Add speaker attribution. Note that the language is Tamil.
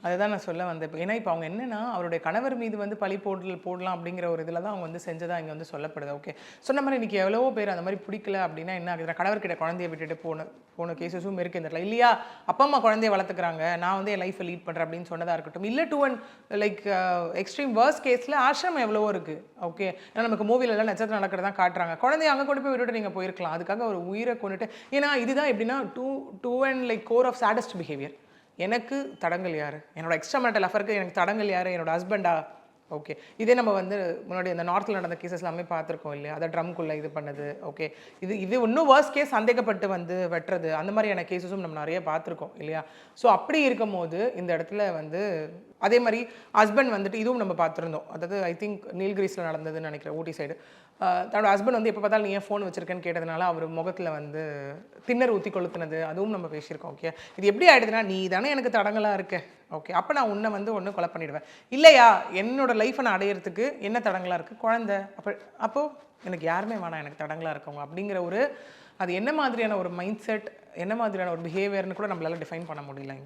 Speaker 1: அதுதான் நான் சொல்ல வந்தேன். ஏன்னா இப்போ அவங்க என்னன்னா, அவருடைய கணவர் மீது வந்து பழி போடலாம் அப்படிங்கிற ஒரு இதில தான் அவங்க வந்து செஞ்சதா இங்க வந்து சொல்லப்படுது. ஓகே. சொன்ன மாரி இன்னைக்கு எவ்வளவோ பேர் அந்த மாரி பிடிக்கல அப்படின்னா என்ன ஆகுதுன்னா, கணவர்கிட்ட குழந்தைய விட்டுட்டு போன கேஸஸும் இருக்கு இந்த இடத்துல. இல்லையா, அப்பா, அம்மா குழந்தைய வளர்த்துக்கிறாங்க. நான் வந்து என் லைஃப்ப லீட் பண்றேன் அப்படின்னு சொன்னதா இருக்கட்டும். இல்ல to and like extreme worst கேஸ்ல ஆசிரமம் எவ்வளவோ இருக்கு. ஓகே. ஏன்னா நமக்கு மூவிலலாம் நட்சத்திரம் நடக்கிறதா காட்டுறாங்க. குழந்தைய அங்க கொண்டு போய் விட்டுட்டு நீங்க போயிருக்கலாம். அதுக்காக ஒரு உயிரை கொன்னுட்டு ஏன்னா இதுதான் எப்படின்னா to and like core of saddest behaviour. எனக்கு தடங்கல் யாரு? என்னோட எக்ஸ்ட்ரா மேரிட்டல் அஃபேருக்கு எனக்கு தடங்கல் யாரு? என்னோட ஹஸ்பண்டா? ஓகே. இதே நம்ம வந்து முன்னாடி அந்த நார்த்தில் நடந்த கேசஸ் எல்லாமே பார்த்துருக்கோம் இல்லையா? அதை ட்ரம்குள்ளே இது பண்ணது. ஓகே. இது இன்னும் வர்ஸ்ட் கேஸ் சந்தேகப்பட்டு வந்து வெட்டுறது அந்த மாதிரியான கேசஸும் நம்ம நிறைய பார்த்துருக்கோம் இல்லையா? ஸோ அப்படி இருக்கும்போது இந்த இடத்துல வந்து அதே மாதிரி ஹஸ்பண்ட் வந்துட்டு இதுவும் நம்ம பார்த்துருந்தோம். அதாவது ஐ திங்க் நீல்கிரிஸில் நடந்ததுன்னு நினைக்கிறேன், ஊட்டி சைடு. தன்னோட ஹஸ்பண்ட் வந்து எப்போ பார்த்தாலும் நீ ஏன் ஃபோன் வச்சிருக்கேன்னு கேட்டதுனால அவர் முகத்தில் வந்து திண்ணர் ஊற்றி கொளுத்துனது அதுவும் நம்ம பேசியிருக்கோம். ஓகே. இது எப்படி ஆகிடுதுன்னா, நீ தானே எனக்கு தடங்களாக இருக்க. ஓகே. அப்போ நான் உன்னை வந்து ஒன்று கொலை பண்ணிவிடுவேன். இல்லையா, என்னோட லைஃப்பை நான் அடையிறதுக்கு என்ன தடங்களாக இருக்குது? குழந்தை. அப்போது எனக்கு யாருமே வேணாம், எனக்கு தடங்களாக இருக்கவங்க அப்படிங்கிற ஒரு அது என்ன மாதிரியான ஒரு மைண்ட் செட், என்ன மாதிரியான ஒரு பிஹேவியர்னு கூட நம்மளால டிஃபைன் பண்ண முடியல இங்கே.